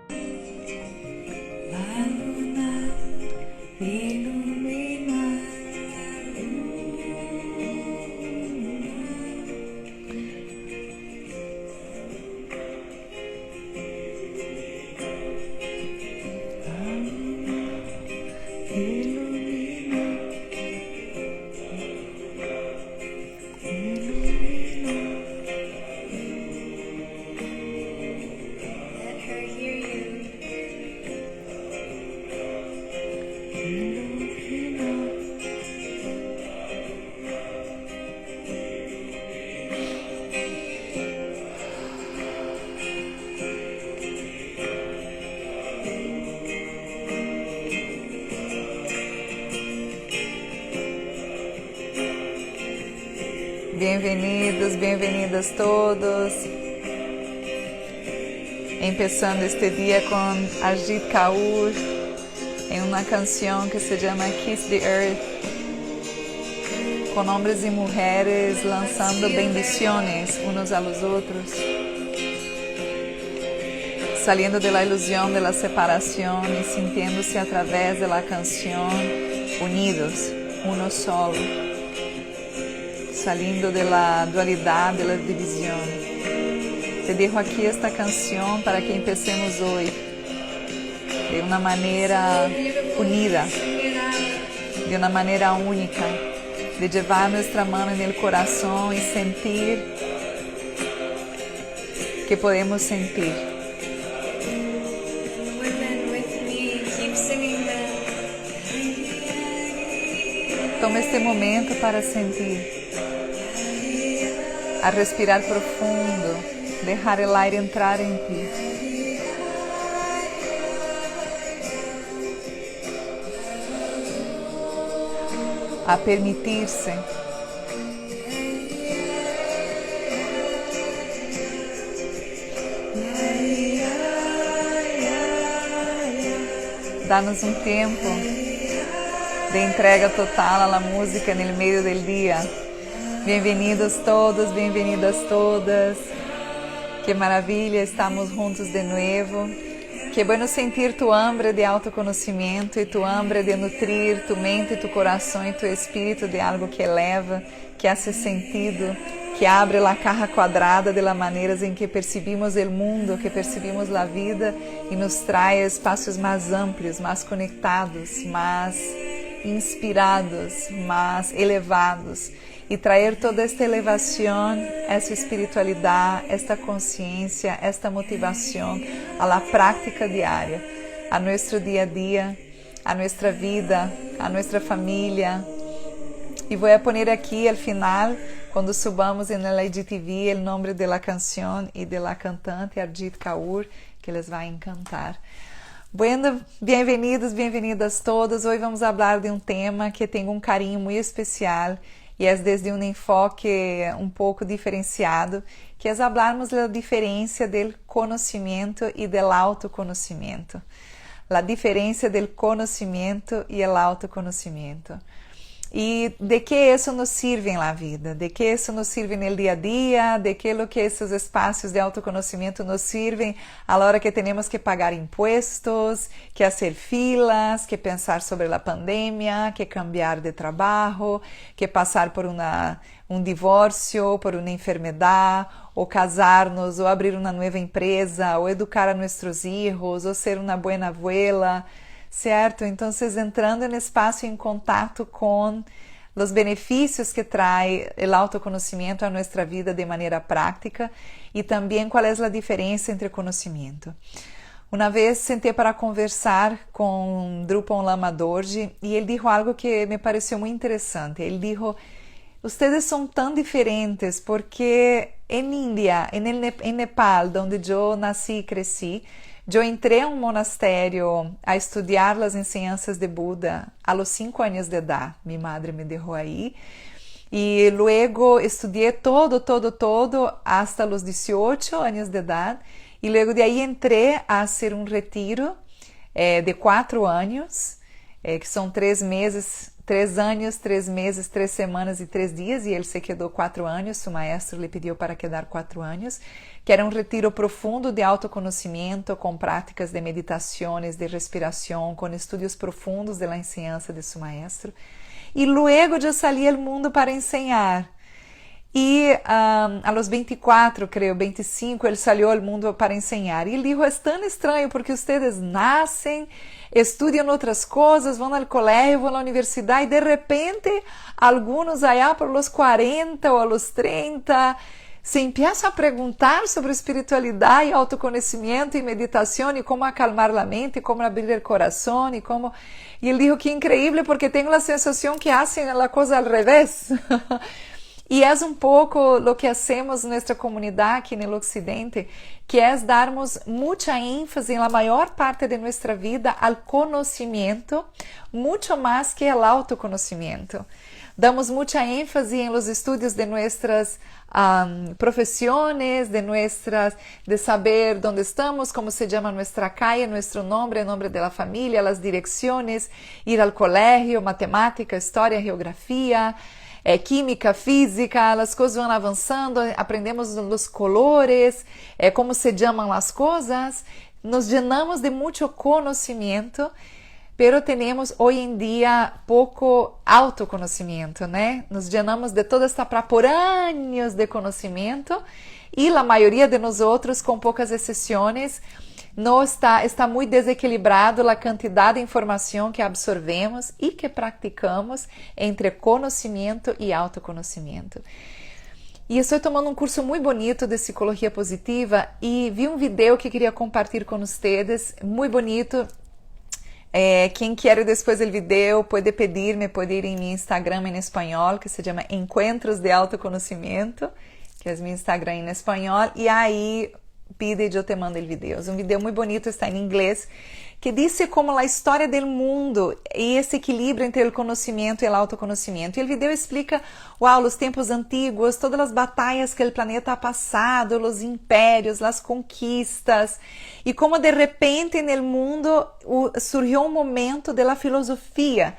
La luna ilumina la ilumina, ilumina. Let her hear you. Bem-vindos, bem-vindas todos. Empezando este dia com Arjit Kaur em uma canção que se chama Kiss the Earth, com homens e mulheres lançando bendiciones unos a los outros, saliendo de la ilusión de la separación y sintiéndose a través de la canción unidos, uno solo, saliendo de la dualidad, de la división. Te dejo aquí esta canción para que empecemos hoy de una manera unida, de una manera única, de llevar nuestra mano en el corazón y sentir que podemos sentir. Women with me, keep singing that. Toma este momento para sentir, a respirar profundo, dejar el aire entrar en ti. A permitir-se. Dá-nos um tempo de entrega total a la música no meio do dia. Bem-vindos todos, bem-vindas todas. Que maravilha, estamos juntos de novo. Que bueno sentir tu hambre de autoconhecimento e tu hambre de nutrir tu mente, tu coração e tu espírito de algo que eleva, que hace sentido, que abre a caja quadrada de las maneiras em que percebimos o mundo, que percebimos a vida e nos traz espaços mais amplos, mais conectados, mais inspirados, mais elevados. E trazer toda esta elevação, essa espiritualidade, esta consciência, esta motivação a la prática diária, a nosso dia a dia, a nossa vida, a nossa família. E vou a poner aqui, al final, quando subamos na IGTV, o nome de la canção e de la cantante Arjit Kaur, que les vai encantar. Bueno, bem-vindos, bem-vindas todas. Hoje vamos falar de um tema que tem um carinho muito especial e é desde um enfoque um pouco diferenciado, que é falarmos da diferença do conhecimento e do autoconhecimento. A diferença do conhecimento e o autoconhecimento. E de que isso nos sirve na vida, de que isso nos sirve no dia a dia, de que lo que esses espaços de autoconhecimento nos sirvem a la hora que temos que pagar impostos, que fazer filas, que pensar sobre a pandemia, que cambiar de trabalho, que passar por um divórcio, por uma enfermidade, ou casar-nos, ou abrir uma nova empresa, ou educar a nossos filhos, ou ser uma boa abuela. Certo? Então, entrando no espaço em contato com os benefícios que traz o autoconhecimento a nossa vida de maneira prática e também qual é a diferença entre conhecimento. Uma vez sentei para conversar com Drupal Lama Dorji e ele disse algo que me pareceu muito interessante. Ele disse: "Ustedes são tão diferentes porque em Índia, em Nepal, onde eu nasci e cresci, eu entrei a um monastério a estudar as ensinanças de Buda a los 5 anos de idade. Minha madre me deixou aí. E luego estudei todo, hasta los 18 anos de idade. E luego de aí entrei a ser um retiro de 4 anos, que são 3 meses 3 anos, 3 meses, 3 semanas e 3 dias, e ele se quedou 4 anos, seu maestro lhe pediu para quedar 4 anos, que era um retiro profundo de autoconhecimento, com práticas de meditações, de respiração, com estudos profundos da enseñança de seu maestro. E luego eu saí ao mundo para ensinar. E a los 24, creio, 25, ele saiu ao mundo para ensinar. E ele disse, é tão estranho porque vocês nascem, estudam outras coisas, vão ao colégio, vão à universidade, e de repente, alguns allá por los 40 ou los 30, se empiezam a perguntar sobre espiritualidade, autoconhecimento e meditação, e como acalmar a mente, como abrir o coração, e como... E ele disse que incrível porque tenho a sensação que fazem a coisa ao revés. E é um pouco o que hacemos em nossa comunidade aqui no Ocidente, que é darmos muita ênfase na maior parte de nossa vida ao conhecimento, muito mais que ao autoconhecimento. Damos muita ênfase em los estudos de nossas profissões, de saber onde estamos, como se chama nossa calle, nosso nome, o nome da família, as direções, ir ao colégio, matemática, história, geografia, química, física, as coisas vão avançando, aprendemos os colores, como se chamam as coisas, nos llenamos de muito conhecimento, pero temos hoje em dia pouco autoconhecimento, né? Nos llenamos de toda esta praporâneos de conhecimento e a maioria de nós outros, com poucas exceções, não está muito desequilibrado a quantidade de informação que absorvemos e que praticamos entre conhecimento e autoconhecimento. E estou tomando um curso muito bonito de psicologia positiva e vi um vídeo que queria compartilhar com vocês, muito bonito. Quem quer depois do vídeo pode pedir-me, pode ir em meu Instagram em espanhol, que se chama Encontros de Autoconhecimento, que é meu Instagram em espanhol, e aí pide e eu te mando o vídeo. Um vídeo muito bonito, está em inglês, que diz como a história do mundo e esse equilíbrio entre o conhecimento e o autoconhecimento. E o vídeo explica, os tempos antigos, todas as batalhas que o planeta ha passado, os impérios, as conquistas, e como de repente no mundo surgiu um momento da filosofia,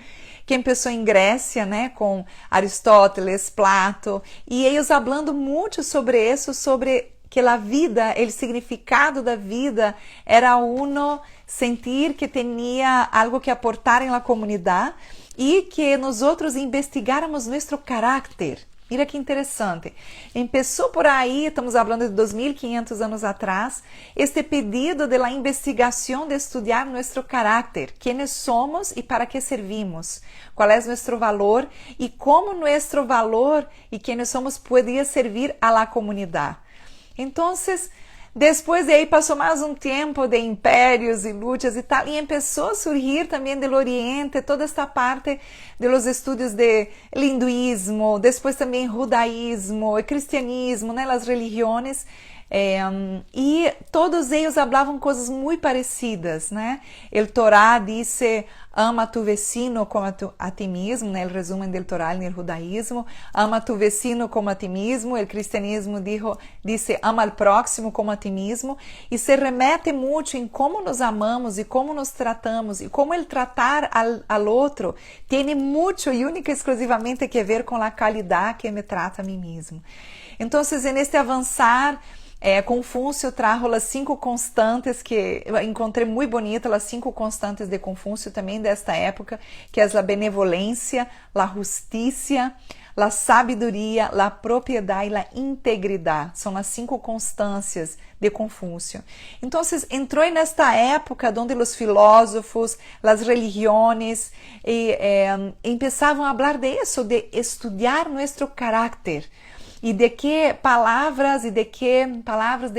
que começou em Grécia, né, com Aristóteles, Plato, e eles falando muito sobre isso, sobre que a vida, o significado da vida era uno sentir que tinha algo que aportar em la comunidade e que nós outros investigáramos nosso caráter. Mira que interessante. Começou por aí, estamos falando de 2.500 anos atrás, este pedido de la investigação de estudar nosso caráter, quem somos e para que servimos, qual é nosso valor e como nosso valor e quem somos poderia servir a la comunidade. Então, depois de aí passou mais um tempo de impérios e lutas e tal, e começou a surgir também do Oriente toda esta parte de los estudos de hinduísmo, depois também judaísmo, cristianismo, né, as religiões, e todos eles falavam coisas muito parecidas, né? O Torá disse ama tu vecino como a ti mesmo, né? O resumen do Torá no judaísmo, ama tu vecino como a ti mesmo, o cristianismo disse ama al próximo como a ti mesmo, e se remete muito em como nos amamos e como nos tratamos e como el tratar al outro tem muito e única e exclusivamente que ver com a qualidade que me trata a mim mesmo. Então, neste avançar, Confúcio trajo as 5 constantes que eu encontrei muito bonita, as 5 constantes de Confúcio também desta época, que é a benevolência, a justiça, a sabedoria, a propriedade e a integridade. São as 5 constâncias de Confúcio. Então, entrou nesta época onde os filósofos, as religiões, começavam a falar de isso, de estudar nosso caráter. E de que palavras, de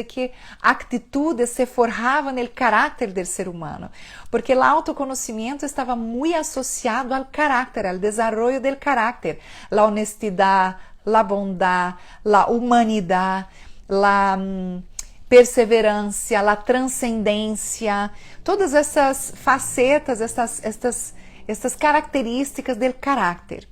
que atitudes se forjavam no caráter do ser humano. Porque o autoconhecimento estava muito associado ao caráter, ao desenvolvimento do caráter. A honestidade, a bondade, a humanidade, a perseverança, a transcendência, todas essas facetas, estas características do caráter.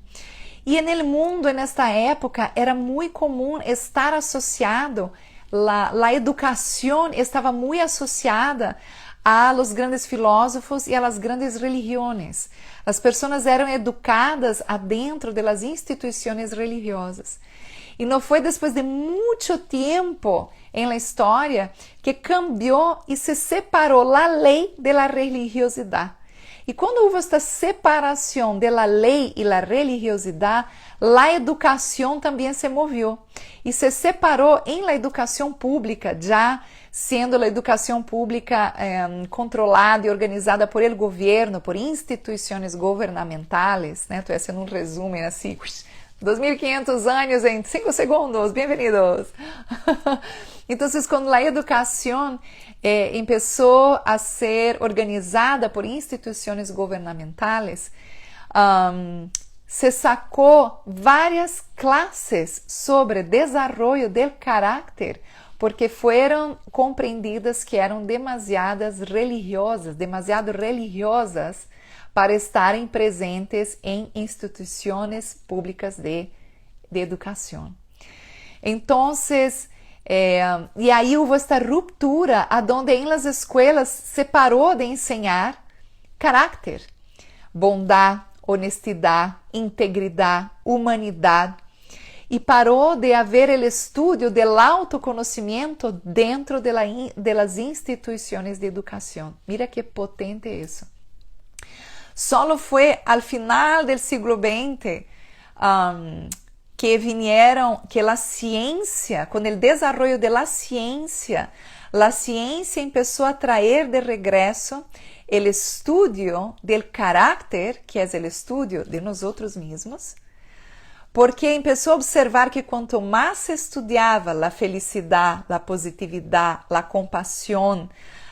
E no mundo, nesta época, era muito comum estar associado, a educação estava muito associada a los grandes filósofos e a las grandes religiones. As pessoas eram educadas adentro de las instituições religiosas. E não foi depois de muito tempo em la história que cambiou e se separou a lei de la religiosidade. E quando houve esta separação de la lei e la religiosidade, a educação também se moveu e se separou em la educação pública, já sendo a educação pública controlada e organizada por el governo, por instituições governamentais, né? Estou fazendo um resumo assim, 2.500 anos em 5 segundos, bem-vindos! Então, quando a educação começou a ser organizada por instituições governamentais, se sacou várias classes sobre desenvolvimento do caráter, porque foram compreendidas que eram demasiado religiosas para estarem presentes em instituições públicas de educação. Então, e aí houve esta ruptura, aonde em las escolas se parou de ensinar caráter, bondade, honestidade, integridade, humanidade, e parou de haver o estudo do autoconhecimento dentro de las instituições de educação. Mira que potente isso. Só foi ao final do século XX que a ciência, com o desenvolvimento da ciência, a ciência começou a trazer de regresso o estudo do caráter, que é o estudo de nós mesmos, porque começou a observar que quanto mais se estudava a felicidade, a positividade, a compaixão,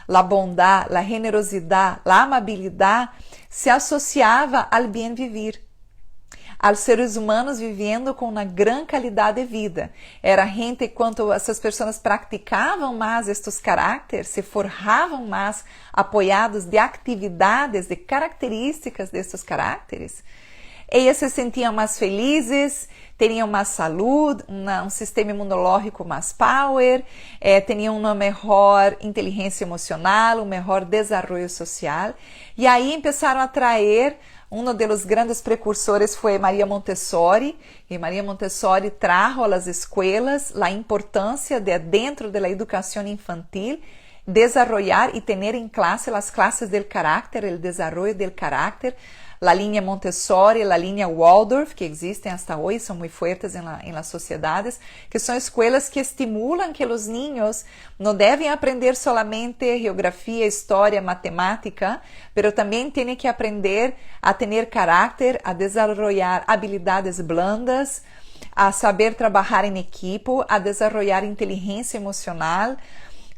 a bondade, a generosidade, a amabilidade, se associava ao bem viver, aos seres humanos vivendo com uma grande qualidade de vida. Era gente, quanto essas pessoas praticavam mais estes caracteres, se forjavam mais apoiados de atividades, de características destes caracteres, eles se sentiam mais felizes, teriam mais saúde, um sistema imunológico mais power, tinham uma melhor inteligência emocional, um melhor desenvolvimento social. E aí começaram a trazer, um dos grandes precursores foi Maria Montessori, e Maria Montessori trajo às escolas a importância de, dentro da educação infantil, desenvolver e ter em classe as classes do caráter, o desenvolvimento do caráter, a linha Montessori, a linha Waldorf, que existem hasta hoje, são muito fortes em las sociedades, que são escolas que estimulam que os niños não devem aprender solamente geografia, história, matemática, pero também têm que aprender a ter caráter, a desenvolver habilidades blandas, a saber trabalhar em equipo, a desenvolver inteligência emocional,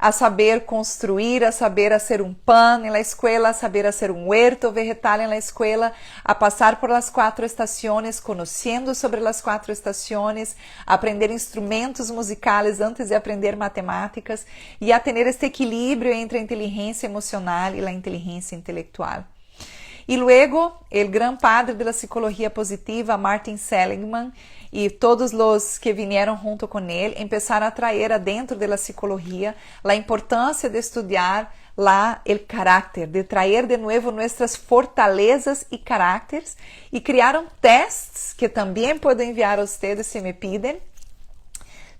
a saber construir, a saber hacer um pan na escola, a saber hacer um huerto vegetal na escola, a passar por las 4 estações, conhecendo sobre las 4 estações, aprender instrumentos musicais antes de aprender matemáticas e a ter este equilíbrio entre a inteligência emocional e a inteligência intelectual. E luego, o gran padre da psicologia positiva, Martin Seligman, e todos os que vieram junto com ele, começaram a trazer dentro da psicologia a importância de estudar o caráter, de trazer de novo nossas fortalezas e caracteres, e criaram testes que também posso enviar a vocês se me pedem,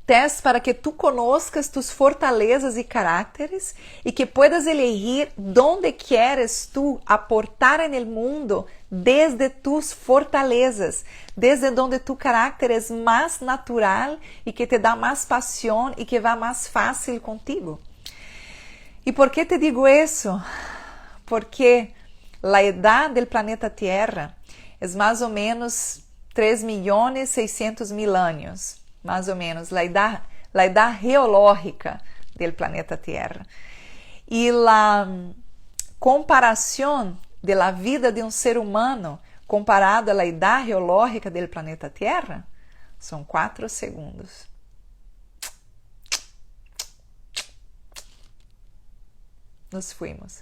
testes para que tu conozcas tus fortalezas e caracteres e que puedas elegir donde quieres tu aportar en el mundo desde tus fortalezas, desde donde tu carácter es más natural y que te da más pasión y que va más fácil contigo. ¿Y por qué te digo eso? Porque la edad del planeta Tierra es más o menos 3.600.000 años. Mais ou menos, a idade geológica do planeta Terra. E a comparação da vida de um ser humano comparado à idade geológica do planeta Terra são 4 segundos. Nos fuimos.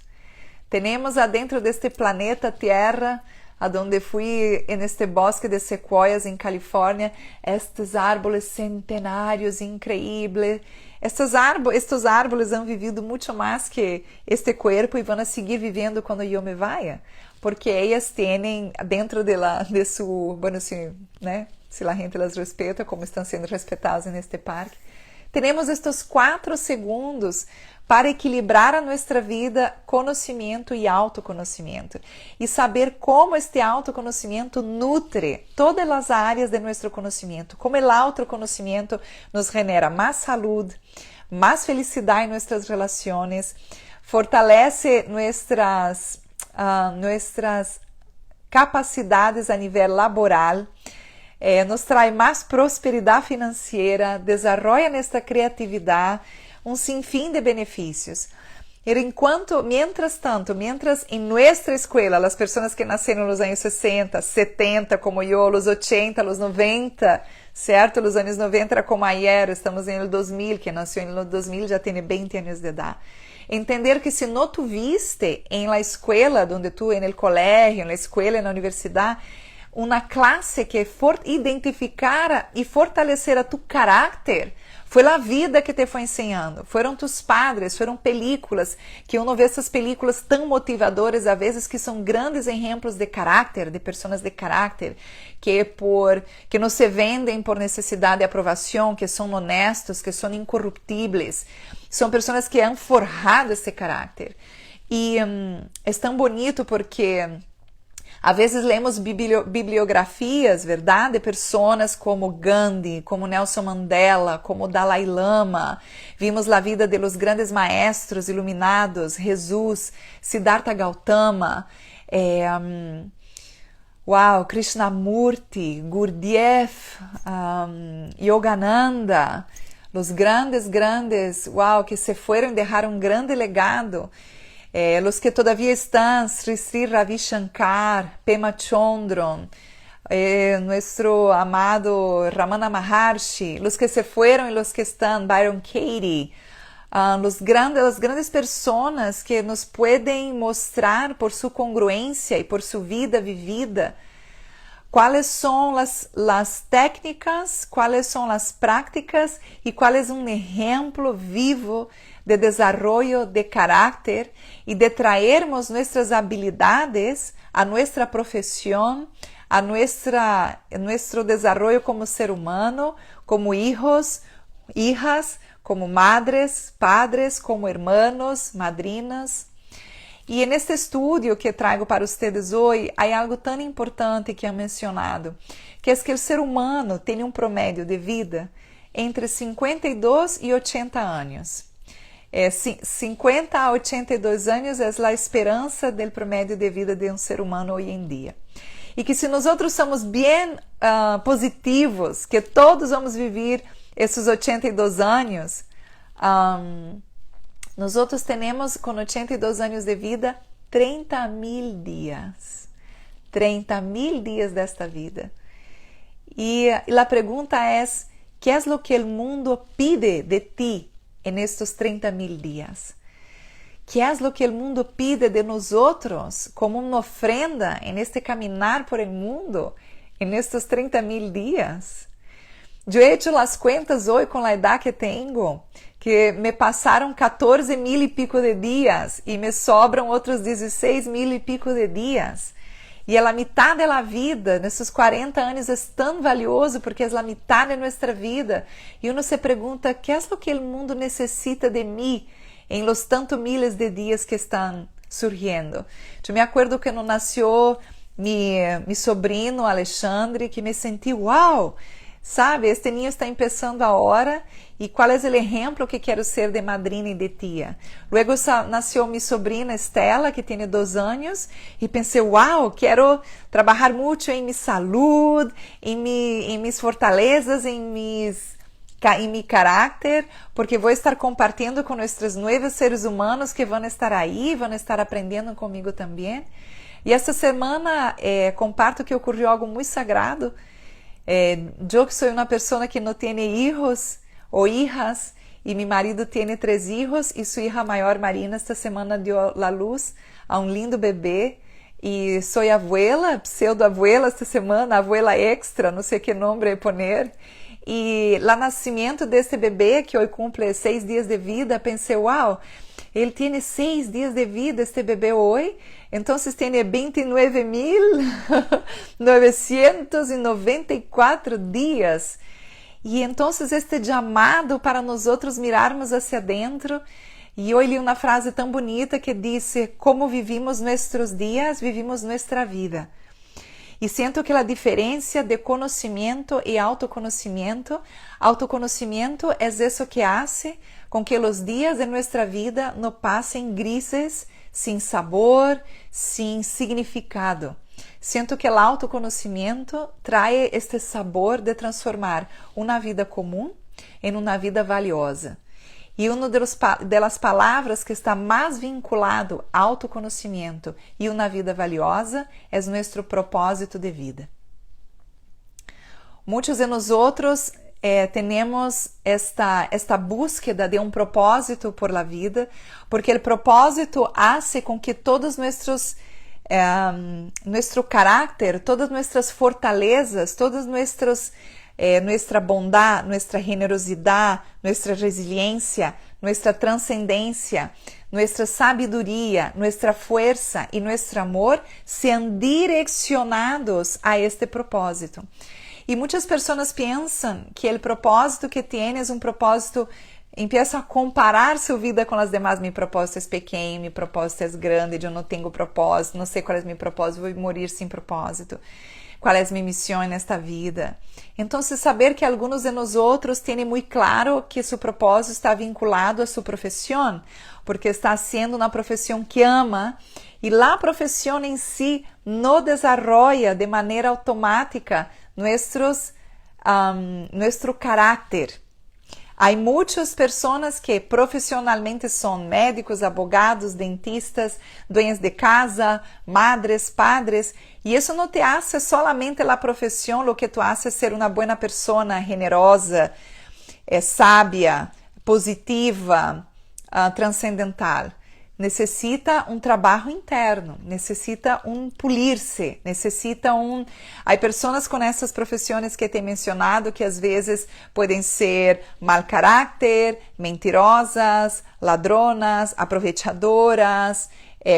Temos adentro deste planeta Terra aonde fui en este bosque de sequoias em Califórnia, estes árboles centenários increíbles. Estes árboles han vivido muito mais que este cuerpo e vão seguir vivendo quando eu me vaya, porque elas têm dentro de su, bueno, se la gente las respeta, como estão sendo respetadas neste parque. Temos estes 4 segundos para equilibrar a nossa vida conhecimento e autoconhecimento e saber como este autoconhecimento nutre todas as áreas de nosso conhecimento, como o autoconhecimento nos genera mais saúde, mais felicidade em nossas relações, fortalece nossas capacidades a nível laboral, nos traz mais prosperidade financeira, desenvolve nossa criatividade, sinfim de benefícios. Mientras em nossa escola, as pessoas que nasceram nos anos 60, 70, como eu, os 80, os 90, certo? Os anos 90 era como ayer, estamos em 2000, que nasceu em 2000 já tem 20 anos de idade. Entender que se não tuviste em la escola, onde tu, en el colegio, en la escola, na universidade, uma classe que identificara e fortalecera tu caráter, foi a vida que te foi ensinando, foram tus padres, foram películas, que uno vê essas películas tão motivadoras, às vezes, que são grandes exemplos de caráter, de pessoas de caráter, que não se vendem por necessidade de aprovação, que são honestos, que são incorruptíveis, são pessoas que han forjado esse caráter. E é tão bonito porque às vezes lemos bibliografias, verdade, de pessoas como Gandhi, como Nelson Mandela, como Dalai Lama. Vimos a vida de los grandes maestros iluminados, Jesus, Siddhartha Gautama, Krishnamurti, Gurdjieff, Yogananda, os grandes, que se foram e deixaram um grande legado. Los que todavía están, Sri Ravi Shankar, Pema Chondron, nuestro amado Ramana Maharshi, los que se fueron y los que están, Byron Katie, las grandes personas que nos pueden mostrar por su congruencia y por su vida vivida, cuáles son las técnicas, cuáles son las prácticas y cuál es un ejemplo vivo de desarrollo de carácter y de traermos nuestras habilidades a nuestra profesión, a nuestro desarrollo como ser humano, como hijos, hijas, como madres, padres, como hermanos, madrinas. E neste estudo que trago para vocês hoje, há algo tão importante que é mencionado, que é que o ser humano tem um promédio de vida entre 52 e 80 anos. 50 a 82 anos é a esperança do promédio de vida de um ser humano hoje em dia. E que se nós somos bem positivos, que todos vamos viver esses 82 anos, nós temos com 82 anos de vida 30.000 dias. 30.000 dias desta vida. E a pergunta é: ¿qué es lo que el mundo pide de ti en estos 30.000 días? ¿Qué es lo que el mundo pide de nosotros como una ofrenda en este caminar por el mundo en estos 30.000 días? Yo he hecho las cuentas hoy con la edad que tengo, que me pasaron 14.000 y pico de días y me sobran otros 16.000 y pico de días. E a mitad da vida, nesses 40 anos, é tão valioso porque é a mitad de nossa vida. E uno se pergunta, ¿qué es lo que el mundo necessita de mim em los tantos miles de dias que estão surgindo? Eu me acuerdo quando nasceu mi sobrino Alexandre, que me senti, uau, sabe, este niño está começando agora e qual é o exemplo que quero ser de madrina e de tia. Luego nasceu minha sobrinha Estela, que tem 2 anos, e pensei, uau, quero trabalhar muito em minha saúde, em minhas fortalezas, em meu caráter, porque vou estar compartilhando com nossos novos seres humanos que vão estar aí, vão estar aprendendo comigo também. E esta semana comparto que ocorreu algo muito sagrado. Eu que sou uma pessoa que não tem hijos ou hijas, e meu marido tem 3 hijos, e sua hija maior, Marina, esta semana deu a luz a um lindo bebê. e sou abuela, pseudo-abuela esta semana, abuela extra, não sei que nome poner. E lá nascimento deste bebê, que hoje cumple 6 dias de vida, pensei, uau, ele tem 6 dias de vida, este bebê hoje, então tem 29.994 dias. E então este chamado para nós outros mirarmos hacia dentro. E eu li uma frase tão bonita que disse: como vivimos nossos dias, vivimos nossa vida. E sinto que a diferença de conhecimento e autoconhecimento é isso que hace com que os dias de nossa vida não passem grises, sem sabor, sem significado. Sinto que o autoconhecimento traz este sabor de transformar uma vida comum em uma vida valiosa. E uma das palavras que está mais vinculado ao autoconhecimento e uma vida valiosa é nosso propósito de vida. Muitos de nós temos esta búsqueda de propósito por la vida, porque o propósito hace com que todos nosso caráter, todas nossas fortalezas, todas nuestra bondade, nuestra generosidade, nuestra resiliencia, nuestra transcendencia, nuestra sabiduría, nuestra fuerza y nuestro amor sean direccionados a este propósito. E muitas pessoas pensam que o propósito que tienes propósito, empieza a comparar sua vida com as demais. Meu propósito é pequeno, meu propósito é grande, eu não tenho propósito, não sei qual é meu propósito, vou morrer sem propósito. Qual é a minha missão nesta vida? Então, saber que alguns de nós outros têm muito claro que seu propósito está vinculado a sua profissão, porque está sendo uma profissão que ama, e a profissão em si não desenvolve de maneira automática nosso caráter. Há muitas pessoas que profissionalmente são médicos, abogados, dentistas, dueñas de casa, madres, padres, e isso não te hace solamente a profissão, o que te hace ser uma boa pessoa, generosa, sábia, positiva, transcendental. Necessita trabalho interno, necessita pulir-se, necessita Há pessoas com essas profissões que te mencionado que às vezes podem ser mal caráter, mentirosas, ladronas, aprovechadoras,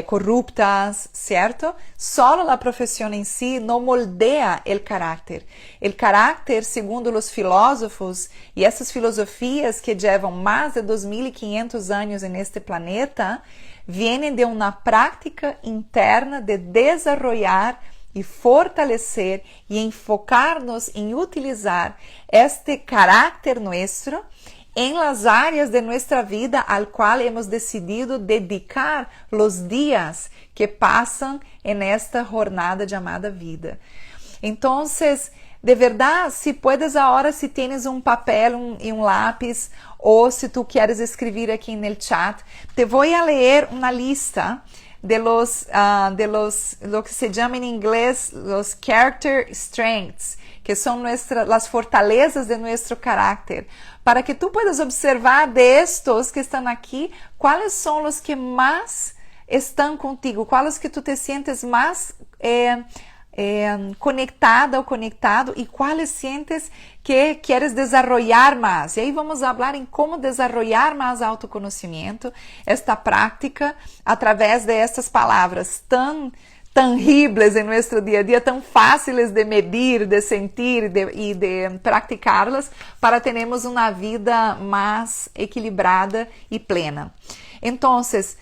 corruptas, certo? Só a profissão em si não moldea o caráter. O caráter, segundo os filósofos e essas filosofias que levam mais de 2.500 anos neste planeta, vêm de uma prática interna de desenvolver e fortalecer e enfocar-nos em utilizar este caráter nosso em las áreas de nossa vida al qual hemos decidido dedicar os dias que passam en esta jornada chamada vida. Então, de verdade, se puedes agora, se tienes papel e lápis, ou se tu queres escrever aqui no chat, te vou a ler uma lista de lo que se chama em inglês los character strengths, que são as fortalezas de nosso caráter, para que tu puedas observar de estos que estão aqui, quais são os que mais estão contigo, quais que tu te sientes mais conectada ou conectado e quais sientes que queres desenvolver mais. E aí vamos falar em como desenvolver mais autoconhecimento, esta prática, através de estas palavras tão tangíveis em nosso dia a dia, tão fáceis de medir, de sentir e de praticarlas, para termos uma vida mais equilibrada e plena. Então, as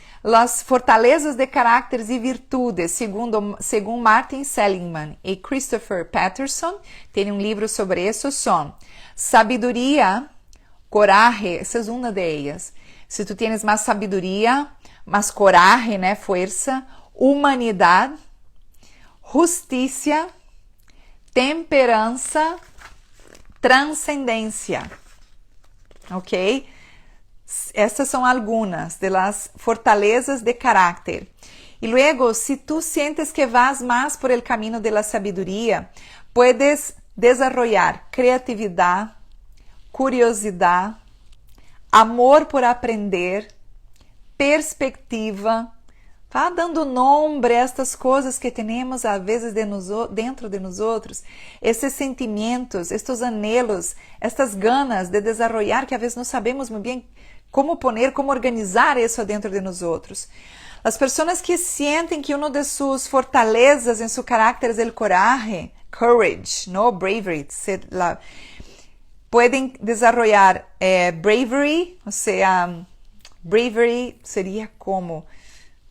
fortalezas de caracteres e virtudes, segundo Martin Seligman e Christopher Peterson, tem livro sobre isso, são sabedoria, coragem, essa é uma delas. Se tu tienes mais sabedoria, mais coragem, né, força, humanidade, justiça, temperança, transcendência. Ok? Estas são algumas das fortalezas de caráter. E luego, se tu sientes que vas mais por el camino de la sabiduría, puedes desarrollar criatividade, curiosidade, amor por aprender, perspectiva, Vá dando nome a estas coisas que temos às vezes dentro de nós outros, esses sentimentos, estes anhelos, estas ganas de desenvolver que às vezes não sabemos muito bem como poner, como organizar isso dentro de nós outros. As pessoas que sentem que uma de suas fortalezas em seu caráter é o coragem, courage, no bravery, podem desenvolver bravery, ou seja, bravery seria como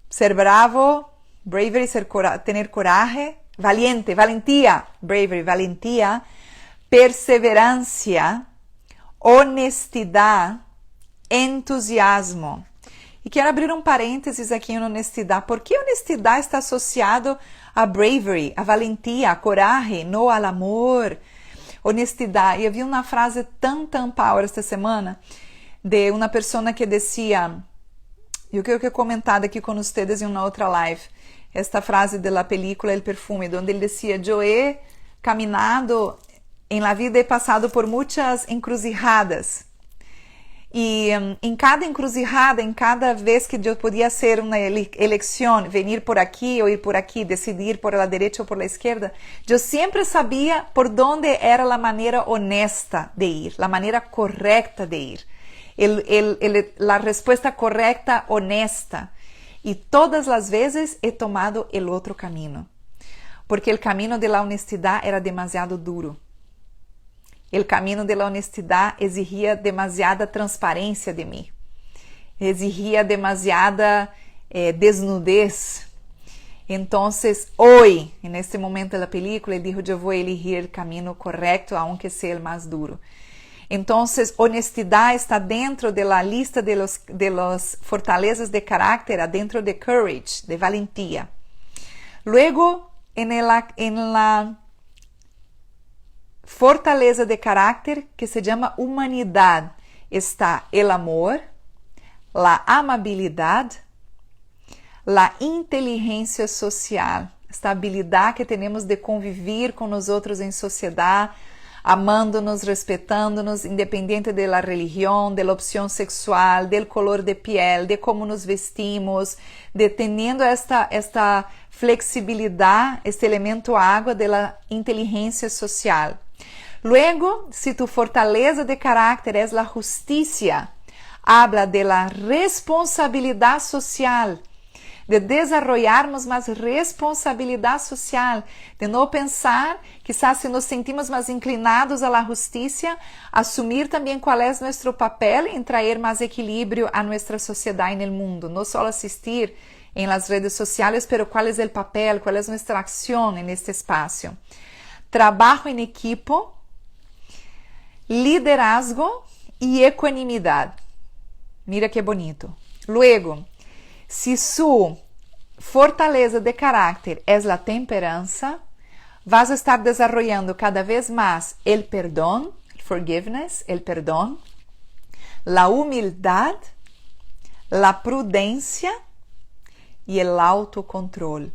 ser bravo, bravery, ter coragem, valiente, valentia, bravery, valentia, perseverança, honestidade, entusiasmo. E quero abrir um parênteses aqui em honestidade. Por que honestidade está associado a bravery, a valentia, a coragem, não ao amor? Honestidade. Eu vi uma frase tão power esta semana de uma pessoa que dizia, eu quero que comentar aqui com vocês em uma outra live, esta frase da película El Perfume, onde ele dizia, eu he caminado em la vida, he passado por muitas encruzilhadas. E em cada encruzilhada, em cada vez que eu podia ser uma eleição, venir por aqui ou ir por aqui, decidir por la direita ou por la esquerda, eu sempre sabia por onde era a maneira honesta de ir, a maneira correta de ir, a resposta correta, honesta. E todas as vezes he tomado o outro caminho, porque o caminho de la honestidade era demasiado duro. O caminho da honestidade exigia demasiada transparência de mim, exigia demasiada desnudez. Então, hoje, neste momento da película, ele disse: eu vou elegir o caminho correto, aunque seja o mais duro. Então, honestidade está dentro da lista de los fortalezas de carácter, dentro de courage, de valentia. Luego, en la fortaleza de carácter, que se chama humanidade, está el amor, la amabilidade, la inteligência social, esta habilidade que temos de conviver com os outros em sociedade, amando-nos, respeitando-nos, independente da religião, da opção sexual, do color de piel, de como nos vestimos, de tendo esta flexibilidade, este elemento água da inteligência social. Luego, se tu fortaleza de carácter é a justiça, habla de la responsabilidade social, de desarrollarmos mais responsabilidade social, de não pensar, quizás se nos sentimos mais inclinados à justiça, assumir também qual é nosso papel em trazer mais equilíbrio a nossa sociedade no mundo, não só assistir em las redes sociais, pero qual é o papel, qual é nossa ação neste espaço. Trabalho em equipo, liderazgo e equanimidade. Mira que bonito. Luego, se sua fortaleza de carácter é a temperança, vas a estar desarrollando cada vez mais el perdão, forgiveness, el perdão, la humildade, la prudência e el autocontrole.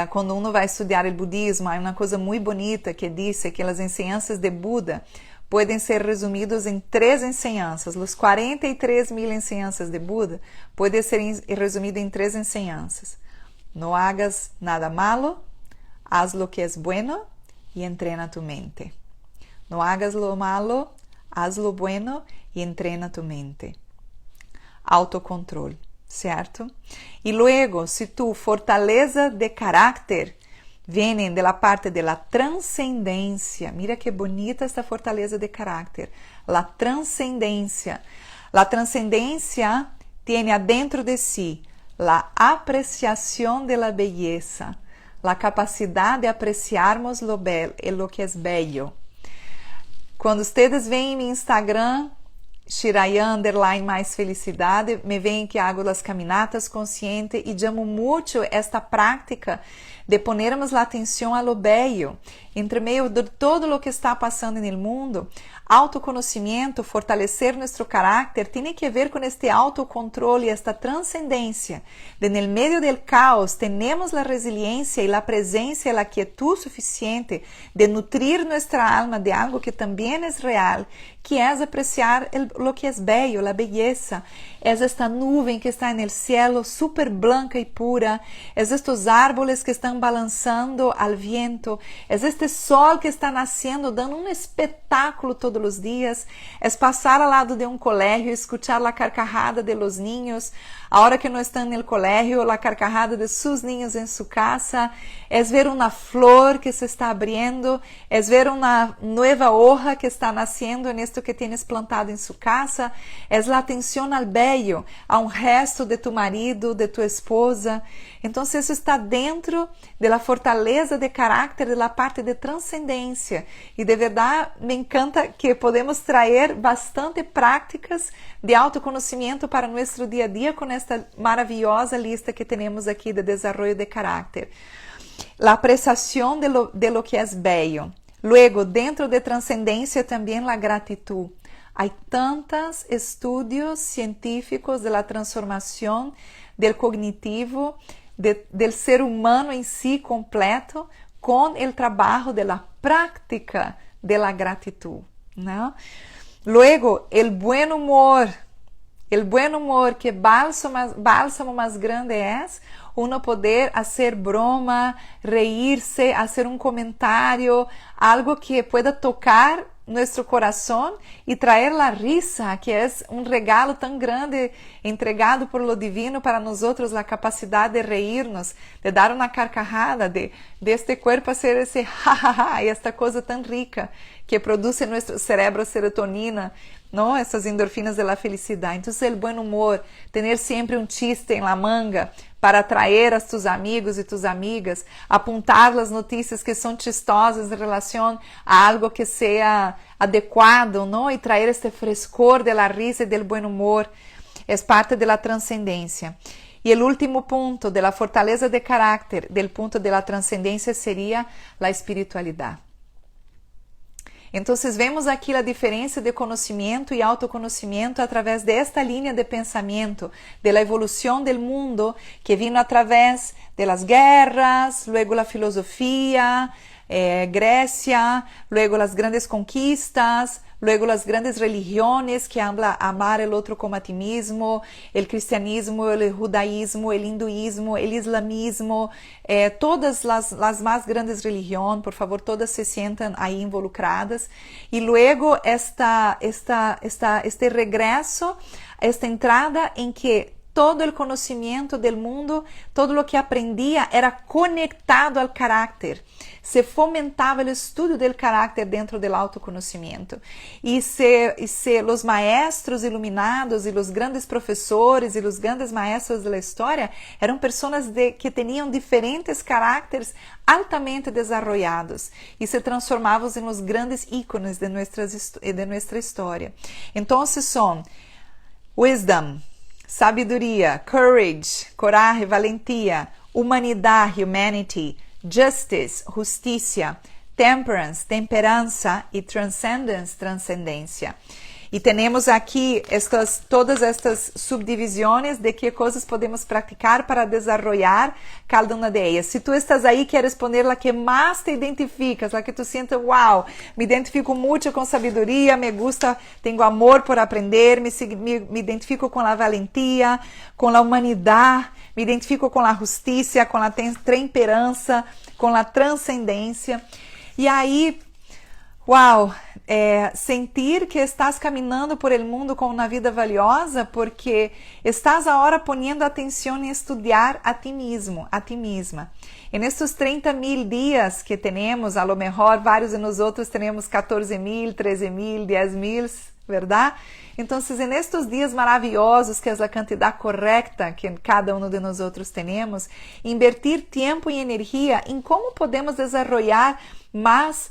Quando uno vai estudar o budismo, há uma coisa muito bonita que diz que as ensinanças de Buda podem ser resumidas em 3 ensinanças. Os 43.000 ensinanças de Buda podem ser resumidas em 3 ensinanças. No hagas nada malo, haz lo que es bueno y entrena tu mente. No hagas lo malo, haz lo bueno y entrena tu mente. Autocontrole, certo? E luego, se tu fortaleza de carácter vem da parte da transcendência, mira que bonita esta fortaleza de carácter, la transcendência. La transcendência tem adentro de si la apreciação de la belleza, la capacidade de apreciarmos lo que é bello. Quando vocês veem no Instagram, Shiraya _ mais felicidade, me veem que hago as caminatas conscientes e amo muito esta prática de ponermos a atenção a lo bello. Entre meio de todo o que está passando no mundo, autoconhecimento, fortalecer nosso carácter, tem que ver com este autocontrole, esta transcendência. De no meio do caos, temos a resiliência e a presença e a quietude suficiente de nutrir nossa alma de algo que também é real, que é apreciar lo que é bello, a beleza. É esta nuvem que está no cielo, super blanca e pura. É estes árboles que estão balançando ao viento. É este sol que está nascendo, dando um espetáculo todos os dias. É passar ao lado de um colégio e escuchar a carcajada de los niños. A hora que não estão no colégio, a carcajada de seus niños em sua casa. É ver uma flor que se está abrindo. É ver uma nova hoja que está nascendo nisto que tienes plantado em sua casa. É a atenção ao bello, a um resto de tu marido, de tu esposa. Então, isso está dentro da fortaleza de caráter, da parte de transcendência. E de verdade, me encanta que podemos trazer bastante práticas de autoconhecimento para nosso dia a dia com esta maravilhosa lista que temos aqui de desenvolvimento de caráter. La apreciación de lo que es bello. Luego, dentro de transcendencia, también la gratitud. Hay tantos estudios científicos de la transformación del cognitivo, del ser humano en sí completo, con el trabajo de la práctica de la gratitud, ¿no? Luego, el buen humor. El buen humor, que bálsamo más grande es uno poder hacer broma, reírse, hacer un comentario, algo que pueda tocar nuestro corazón y traer la risa, que es un regalo tan grande entregado por lo divino para nosotros, la capacidad de reírnos, de dar una carcajada, de este cuerpo hacer ese jajaja, y esta cosa tan rica que produce en nuestro cerebro serotonina, ¿no? Essas endorfinas de la felicidad. Entonces, el buen humor, tener siempre un chiste en la manga para atraer a tus amigos e tus amigas, apontar as notícias que são chistosas em relação a algo que seja adequado, ¿no? E trazer este frescor de la risa e del buen humor, é parte de la transcendência. E o último ponto de la fortaleza de caráter, del ponto de la transcendência, seria la espiritualidade. Então, vemos aqui a diferença de conhecimento e autoconhecimento através desta linha de pensamento, da evolução do mundo, que vino através das guerras, luego a filosofia, Grécia, luego as grandes conquistas, luego as grandes religiões que habla amar el otro como a ti mismo, el cristianismo, el judaísmo, el hinduísmo, el islamismo, todas as mais grandes religiões, por favor, todas se sientam aí involucradas. E luego este regresso, esta entrada em que todo o conhecimento do mundo, todo o que aprendia era conectado ao caráter. Se fomentava o estudo do caráter dentro do autoconhecimento. E se os maestros iluminados e os grandes professores e os grandes maestros da história eram pessoas que tinham diferentes caracteres altamente desenvolvidos e se transformavam em os grandes ícones de nossa história. Então, são wisdom, sabedoria, courage, coragem, valentia, humanidade, humanity, justice, justiça, temperance, temperança e transcendence, transcendência. E temos aqui todas estas subdivisões de que coisas podemos praticar para desenvolver cada uma de elas. Se tu estás aí, queres poner a que mais te identificas, a que tu sientes, wow, me identifico muito com sabedoria, me gusta, tenho amor por aprender, me identifico com a valentia, com a humanidade, me identifico com a justiça, com a temperança, com a transcendência. E aí, uau, sentir que estás caminhando por el mundo com uma vida valiosa porque estás agora ponendo atenção em estudar a ti mesmo, a ti mesma. En estos 30,000 dias que temos, a lo mejor vários de nós outros temos 14,000, 13,000, 10,000, verdade? Então, en estos dias maravilhosos, que é a quantidade correta que cada um de nós outros temos, invertir tempo e energia em como podemos desenvolver mais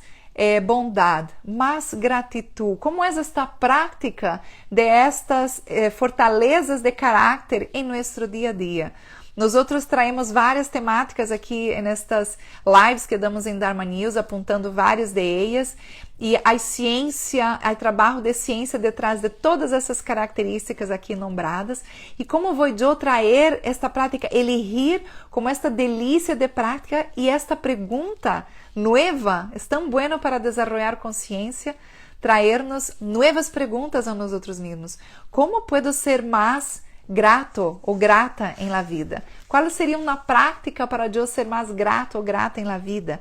bondade, mais gratitud. Como é esta prática de estas fortalezas de caráter em nosso dia a dia? Nós outros traemos várias temáticas aqui nestas lives que damos em Dharma News, apontando várias de elas, e a ciência, o trabalho de ciência detrás de todas essas características aqui nombradas, e como vou eu trazer esta prática, elegir como esta delícia de prática e esta pergunta nova, é tão bueno para desenvolver consciência, trazer-nos novas perguntas a nós outros mesmos. Como posso ser mais grato ou grata em la vida? Qual seria uma prática para eu ser mais grato ou grata em la vida?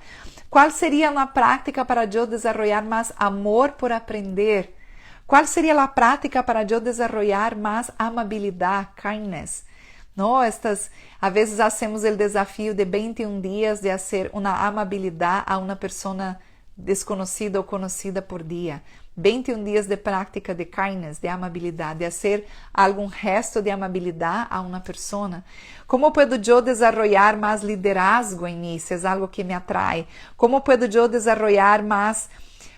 Qual seria uma prática para eu desenvolver mais amor por aprender? Qual seria a prática para eu desenvolver mais amabilidade, kindness? No, a vezes hacemos o desafio de 21 dias de fazer uma amabilidade a uma pessoa desconhecida ou conhecida por dia. 21 dias de prática de kindness, de amabilidade, de fazer algum gesto de amabilidade a uma pessoa. Como posso eu desenvolver mais liderazgo em mim? Isso é algo que me atrai. Como posso eu desenvolver mais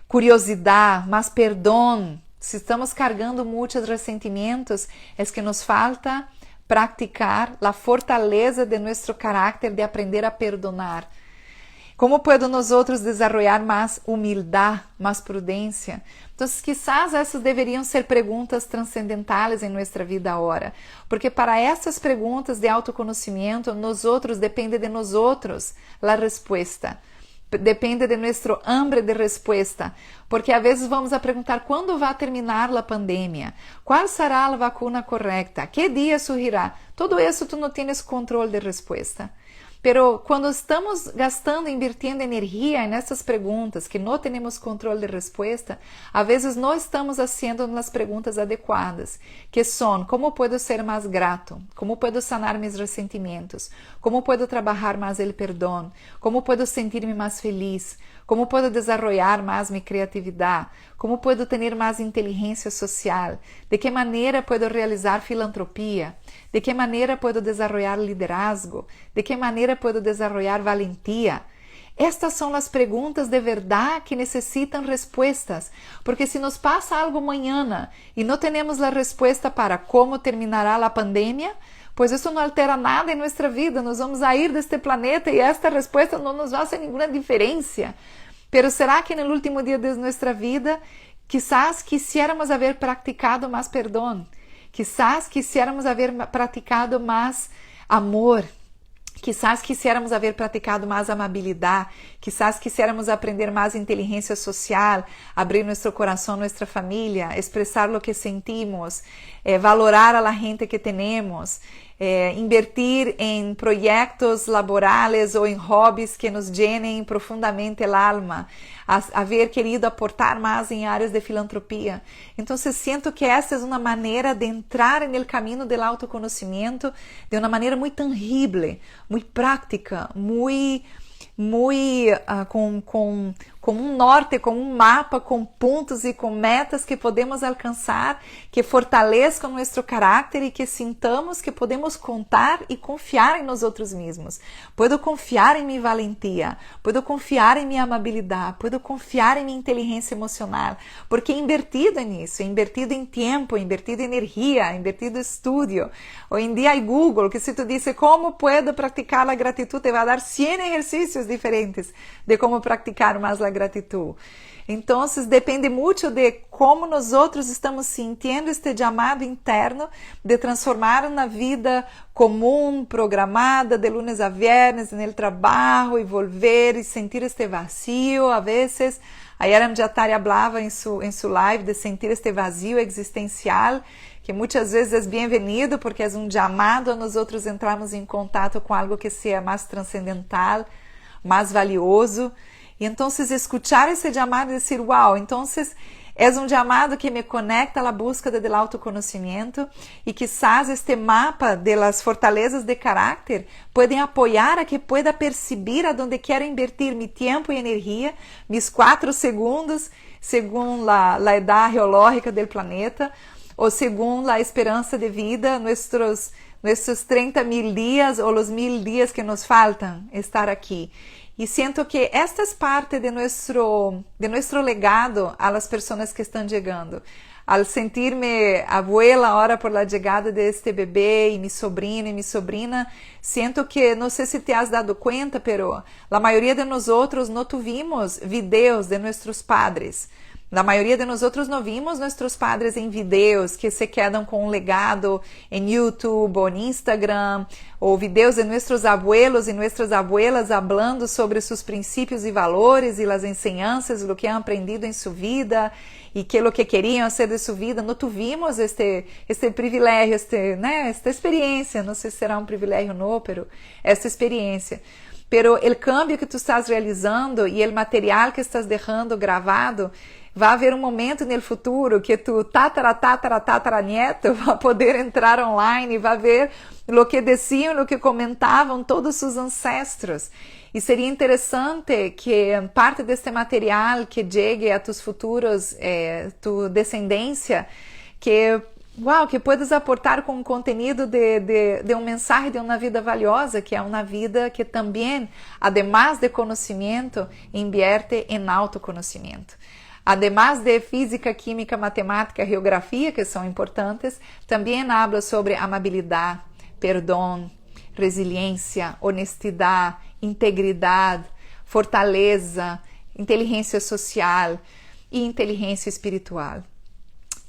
curiosidade, mais perdão? Se estamos carregando muitos ressentimentos, é que nos falta praticar a fortaleza de nosso caráter de aprender a perdonar. Como podemos nós outros desenvolver mais humildade, mais prudência? Então, quizás essas deveriam ser perguntas transcendentais em nossa vida agora, porque para essas perguntas de autoconhecimento, nós outros depende de nós outros a resposta. Depende de nosso hambre de resposta, porque às vezes vamos a perguntar quando vai terminar a pandemia, qual será a vacuna correta, que dia surgirá. Todo isso tu não tens controle de resposta. Pero quando estamos gastando, invirtiendo energia nessas perguntas que não temos controle de resposta, a vezes não estamos fazendo as perguntas adequadas, que são: como posso ser mais grato? Como posso sanar meus ressentimentos? Como posso trabalhar mais o perdão? Como posso sentir-me mais feliz? Como posso desenvolver mais minha criatividade? Como posso ter mais inteligência social? De que maneira posso realizar filantropia? De que maneira posso desenvolver liderazgo? De que maneira posso desenvolver valentia? Estas são as perguntas de verdade que necessitam respostas, porque se nos passa algo amanhã e não temos a resposta para como terminará a pandemia, pois isso não altera nada em nossa vida, nós vamos sair deste planeta e esta resposta não nos vai fazer nenhuma diferença. Pero será que no último dia de nossa vida, quizás quisiéramos haver praticado mais perdão? Quizás quisiéramos haver praticado mais amor? Quizás quisiéramos haver praticado mais amabilidade, quizás quisiéramos aprender mais inteligência social, abrir nosso coração, nossa família, expressar o que sentimos, valorar a la gente que temos, invertir em projetos laborales ou em hobbies que nos llenem profundamente el alma, haver querido aportar mais em áreas de filantropia. Então, sinto que essa é uma maneira de entrar no caminho do autoconhecimento de uma maneira muito tangível, muito prática, muito com um norte, com um mapa, com pontos e com metas que podemos alcançar, que fortaleçam nosso caráter e que sintamos que podemos contar e confiar em nós outros mesmos. Puedo confiar em minha valentia, puedo confiar em minha amabilidade, puedo confiar em minha inteligência emocional, porque invertido nisso, invertido em tempo, invertido em energia, invertido em estudo. Hoje em dia, Google, que se tu diz como puedo praticar a gratitude, te vai dar 100 exercícios diferentes de como praticar mais a gratitude. Então, depende muito de como nós outros estamos sentindo este chamado interno de transformar uma vida comum, programada, de lunes a viernes, no trabalho, e volver e sentir este vazio. A vezes, a Yaram Jatari falava em sua live de sentir este vazio existencial, que muitas vezes é bem-vindo, porque é um chamado a nós outros entrarmos em contato com algo que seja mais transcendental, mais valioso. E então, escutar esse chamado e dizer, uau, então é um chamado que me conecta à busca do autoconhecimento e quizás este mapa das fortalezas de caráter podem apoiar a que pueda perceber aonde quero invertir meu tempo e energia, meus 4 segundos, segundo a idade geológica do planeta, ou segundo a esperança de vida, nossos 30.000 dias ou os 1.000 dias que nos faltam estar aqui. E sinto que esta é parte de nosso legado a las pessoas que estão chegando. al sentirme abuela ahora por la llegada de este bebé y mi sobrino y mi sobrina, siento que, no sé si te has dado cuenta, pero la mayoría de nosotros no tuvimos videos de nuestros padres. La mayoría de nosotros no vimos nuestros padres en videos que se quedan con un legado en YouTube o en Instagram, o videos de nuestros abuelos y nuestras abuelas hablando sobre sus principios y valores y las enseñanzas, lo que han aprendido en su vida y que lo que querían hacer de su vida. No tuvimos este privilegio, esta experiencia, no sé si será un privilegio o no, pero esta experiencia. Pero el cambio que tú estás realizando y el material que estás dejando grabado, vai haver um momento no futuro que tu tataranieto vai poder entrar online e vai ver o que diziam, o que comentavam todos os seus ancestros. E seria interessante que parte deste material que chegue a tus futuros, tu descendência, que puedas aportar com um conteúdo de um mensagem de uma vida valiosa, que é uma vida que também, además de conhecimento, invierte em autoconhecimento. Además de física, química, matemática, geografia, que são importantes, também habla sobre amabilidade, perdão, resiliência, honestidade, integridade, fortaleza, inteligência social e inteligência espiritual.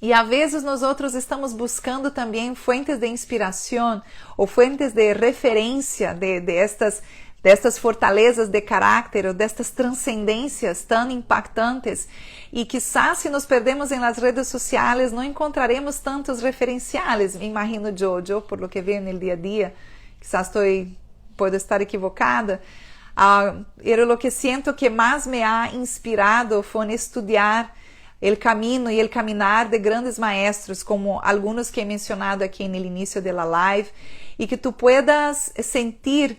E às vezes nós outros estamos buscando também fuentes de inspiração ou fuentes de referência destas fortalezas de caráter ou destas transcendências tão impactantes, e quizás se nos perdemos em las redes sociais não encontraremos tantos referenciais, me imagino yo por lo que veo no dia a dia, quizás puedo estar equivocada, pero lo que siento que mais me ha inspirado foi estudar el camino y el caminar de grandes maestros, como algunos que he mencionado aquí en el inicio de la live, y que tú puedas sentir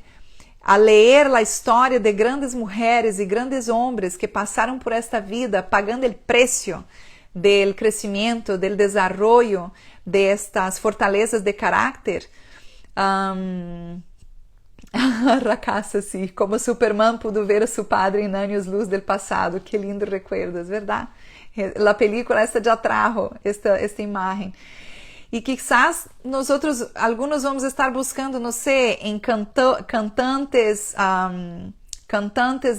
a leer a história de grandes mulheres e grandes homens que passaram por esta vida pagando o preço do crescimento, do desenvolvimento destas fortalezas de caráter. Rakasa, sí, como Superman pudo ver a su padre en años luz del pasado. Que lindo recuerdo, es verdad. La película esta ya trajo esta imagen. E quizás nosotros, algunos vamos estar buscando, no sé, en cantantes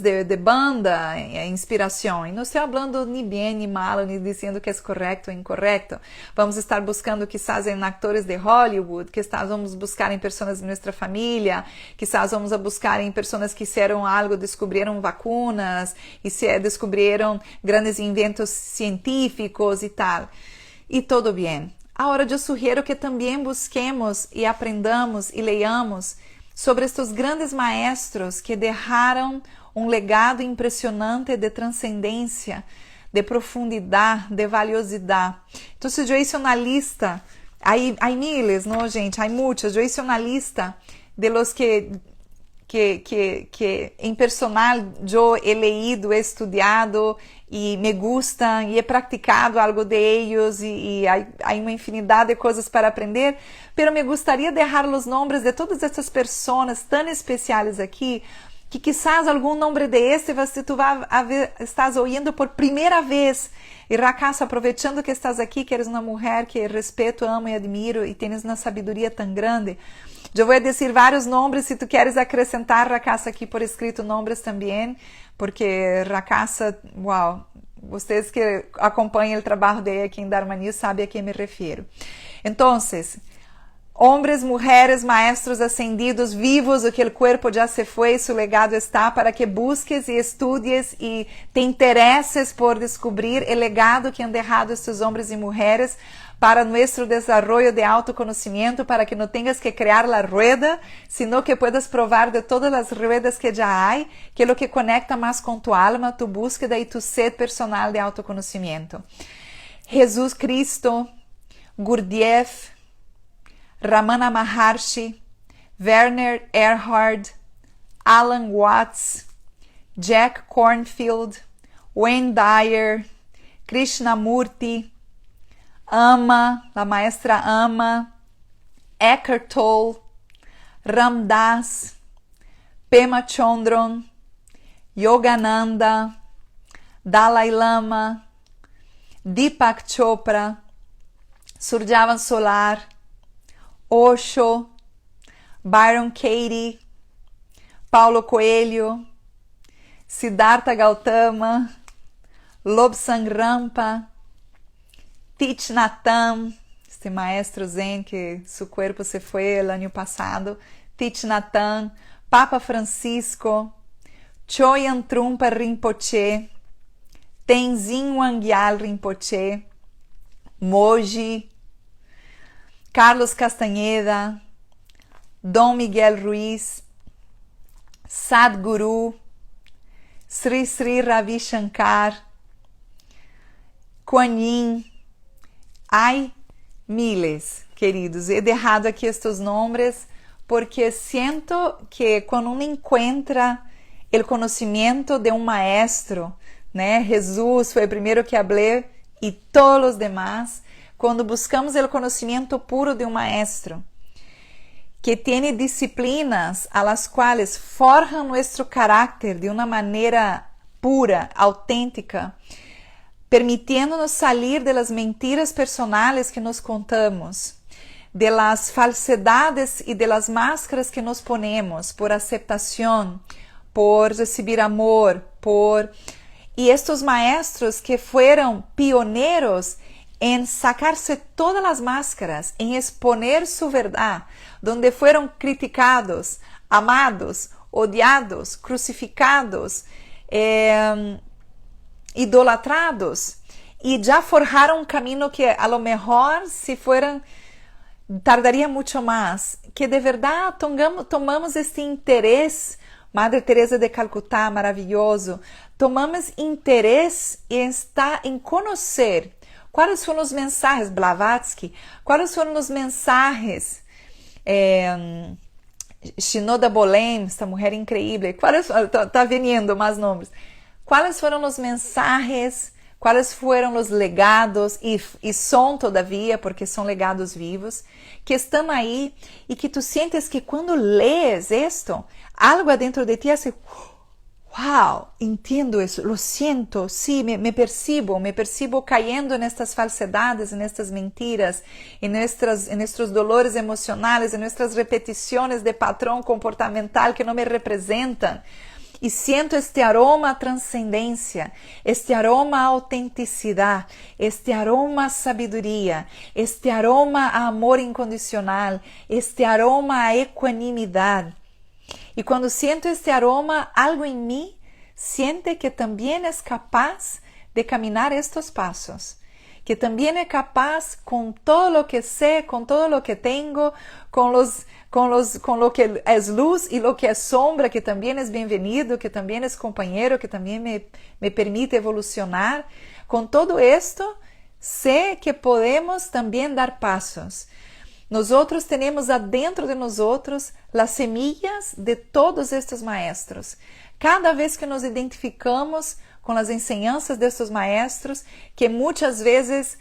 de banda, inspiração. E não estou falando ni bem ni mal, ni dizendo que é correto ou incorreto. Vamos estar buscando quizás em actores de Hollywood, quizás vamos buscar em pessoas de nossa família, quizás vamos a buscar em pessoas que fizeram algo, descobriram vacunas, e descobriram grandes inventos científicos e tal. E todo bem. Agora, eu sugiro que também busquemos e aprendamos e leiamos sobre estes grandes maestros que deixaram um legado impressionante de transcendência, de profundidade, de valiosidade. Então, eu hice uma lista, há miles, não, gente? Há muitos. Eu hice uma lista de los que em personal eu he leído, he estudiado e me gustam e he practicado algo de ellos e há uma infinidade de coisas para aprender, pero me gustaría dejar os nomes de todas essas pessoas tão especiais aqui, que quizás algum nome de este tu estás ouvindo por primeira vez. E Rakasa, aproveitando que estás aqui, que eres uma mulher que respeito, amo e admiro e tens uma sabedoria tão grande, eu vou dizer vários nomes, se tu queres acrescentar, Rakasa, aqui por escrito nomes também, porque Rakasa, vocês que acompanham o trabalho dele aqui em Dharma News sabem a quem me refiro. Então, hombres, mujeres, maestros ascendidos, vivos, o que o corpo já se foi, seu legado está, para que busques e estudies e te interesses por descobrir o legado que han dejado estes homens e mulheres para nuestro desarrollo de autoconocimiento, para que no tengas que crear la rueda, sino que puedas probar de todas las ruedas que ya hay, que es lo que conecta más con tu alma, tu búsqueda y tu sed personal de autoconocimiento. Jesús Cristo, Gurdjieff, Ramana Maharshi, Werner Erhard, Alan Watts, Jack Kornfield, Wayne Dyer, Krishnamurti, Ama, la maestra Ama, Eckhart Tolle, Ram Dass, Pema Chödrön, Yogananda, Dalai Lama, Deepak Chopra, Surjavan Solar, Osho, Byron Katie, Paulo Coelho, Siddhartha Gautama, Lobsang Rampa, Thich Nhat Hanh, este maestro zen que su cuerpo se fue el año pasado, Thich Nhat Hanh, Papa Francisco, Choyan Trungpa Rinpoche, Tenzin Wangyal Rinpoche, Moji, Carlos Castaneda, Dom Miguel Ruiz, Sadhguru, Sri Sri Ravi Shankar, Kuan Yin. Hay miles, queridos. He dejado aquí estos nombres porque siento que cuando uno encuentra el conocimiento de un maestro, né? Jesús fue el primero que hablé y todos los demás, cuando buscamos el conocimiento puro de un maestro, que tiene disciplinas a las cuales forjan nuestro carácter de una manera pura, auténtica, permitiéndonos salir de las mentiras personales que nos contamos, de las falsedades y de las máscaras que nos ponemos por aceptación, por recibir amor, Y estos maestros que fueron pioneros en sacarse todas las máscaras, en exponer su verdad, donde fueron criticados, amados, odiados, crucificados, idolatrados, y ya forjaron un camino que a lo mejor si fueran tardaría mucho más, que de verdad tomamos este interés. Madre Teresa de Calcutá, maravilhoso, tomamos interesse em conhecer quais foram os mensagens, Blavatsky, quais foram os mensagens, Shinoda Bolem, esta mulher incrível, está vendo mais nomes, quais foram os mensagens, quais foram os legados, e são todavia, porque são legados vivos, que estão aí, e que tu sientes que quando lees esto, algo adentro de ti hace, wow, entiendo eso, lo siento, sí, me percibo cayendo nestas falsedades, nestas mentiras, en nuestros dolores emocionales, en nuestras repeticiones de patrón comportamental que no me representan. E siento este aroma a transcendência, este aroma a autenticidade, este aroma a sabedoria, este aroma a amor incondicional, este aroma a equanimidade. E quando siento este aroma, algo em mim siente que também é capaz de caminhar estes passos, que também é capaz com todo lo que sé, com todo lo que tengo, com lo que é luz e lo que é sombra, que também é bem-vindo, que também é companheiro, que também me permite evolucionar. Com todo esto, sé que podemos também dar passos. Nosotros tenemos adentro de nosotros las semillas de todos estes maestros. Cada vez que nos identificamos com as enseñanças destes maestros, que muitas vezes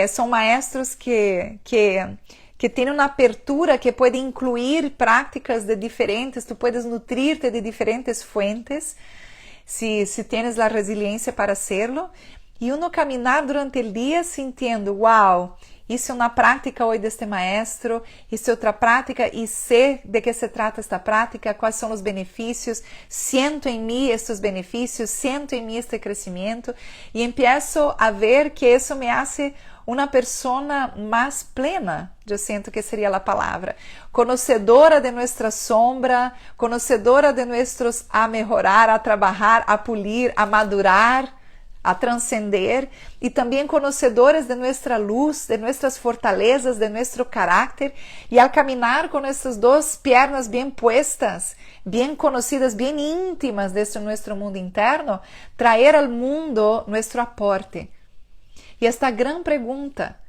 são maestros que têm uma apertura que pode incluir práticas de diferentes, tu puedes nutrir-te de diferentes fuentes, se tienes a resiliência para hacerlo, e uno caminar durante o dia sintiendo, wow, isso é uma prática hoje deste maestro, isso é outra prática e sei de que se trata esta prática, quais são os benefícios, siento em mim estes benefícios, siento em mim este crescimento e empiezo a ver que isso me hace uma pessoa mais plena, eu sinto que seria a palavra, conhecedora de nossa sombra, conhecedora de nossos a melhorar, a trabalhar, a pulir, a madurar, a transcender, e também conhecedores de nossa luz, de nossas fortalezas, de nosso caráter, e ao caminhar com essas duas pernas bem puestas, bem conhecidas, bem íntimas deste nosso mundo interno, trazer ao mundo nosso aporte. E esta grande pergunta,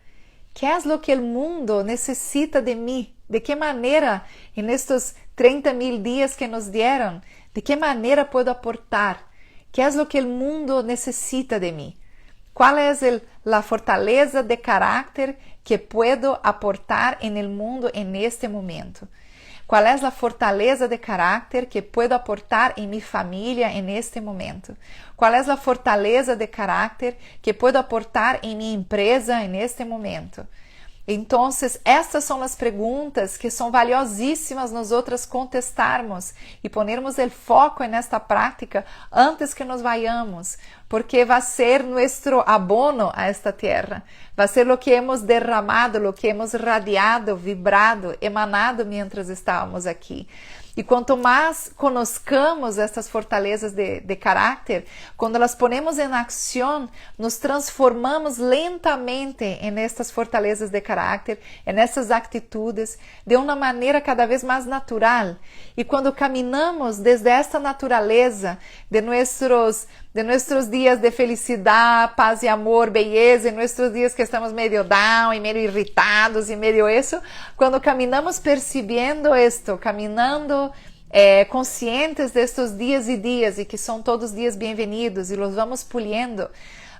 que é o que o mundo necessita de mim? De que maneira, nestes 30.000 dias que nos deram, de que maneira posso aportar? ¿Qué es lo que el mundo necesita de mí? ¿Cuál es la fortaleza de carácter que puedo aportar en el mundo en este momento? ¿Cuál es la fortaleza de carácter que puedo aportar en mi familia en este momento? ¿Cuál es la fortaleza de carácter que puedo aportar en mi empresa en este momento? Então, estas são as perguntas que são valiosíssimas nós outras contestarmos e ponermos o foco nesta prática antes que nos vayamos, porque vai ser nosso abono a esta terra, vai ser o que hemos derramado, o que hemos radiado, vibrado, emanado mientras estávamos aqui. E quanto mais conozcamos estas fortalezas de caráter, quando elas ponemos em ação, nos transformamos lentamente em estas fortalezas de caráter, em essas atitudes, de uma maneira cada vez mais natural. E quando caminhamos desde esta natureza de nossos dias de felicidade, paz e amor, beleza, em nossos dias que estamos meio down e meio irritados e meio isso, quando caminhamos percebendo isto, caminhando conscientes destes dias e que são todos dias bem-vindos e los vamos puliendo,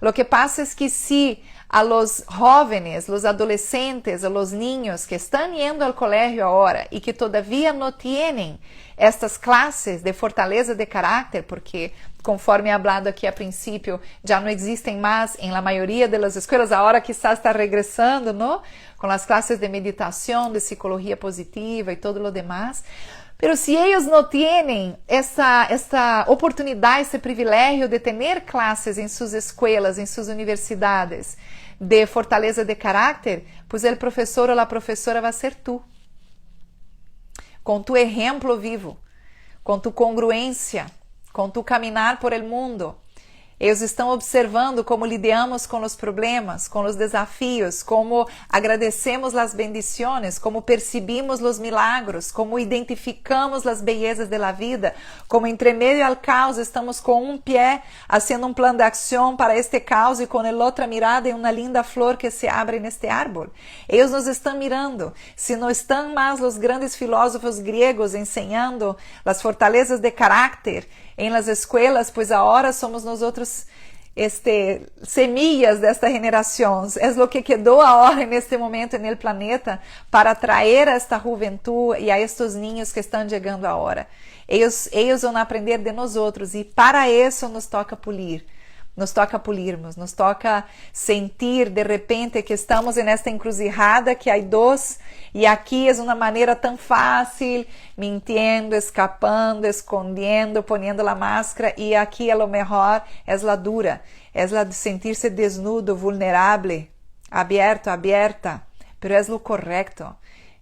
lo que pasa es que si a los jóvenes, los adolescentes, a los niños que están yendo al colegio ahora y que todavía no tienen estas clases de fortaleza de carácter, porque conforme hablado aqui a princípio, já não existem mais em la maioria de las escolas, agora quizás está regressando, ¿no? Com as classes de meditação, de psicologia positiva e todo lo demás. Pero si ellos no tienen esta oportunidad, ese privilegio de tener clases en sus escuelas, en sus universidades de fortaleza de carácter, pues el profesor o la profesora va a ser tú. Con tu ejemplo vivo, com tu congruência, com tu caminhar por el mundo. Eles estão observando como lidamos com os problemas, com os desafios, como agradecemos as bendições, como percebimos os milagros, como identificamos as belezas da vida, como entre meio ao caos estamos com um pé fazendo um plano de ação para este caos e com a outra mirada em uma linda flor que se abre neste árbol. Eles nos estão mirando. Se não estão mais os grandes filósofos gregos ensinando as fortalezas de caráter em las escolas, pois agora somos nós outros semillas desta generação. É o que quedou agora neste momento no planeta para atrair a esta juventude e a estes niños que estão chegando agora. Eles vão aprender de nós outros e para isso nos toca polir. Nos toca pulirmos, nos toca sentir de repente que estamos nesta encruzilhada, que há dois, e aqui é uma maneira tão fácil, mintiendo, escapando, escondendo, poniendo a máscara, e aqui a lo melhor é a dura, é a de sentir-se desnudo, vulnerável, abierto, abierta, pero é o correto.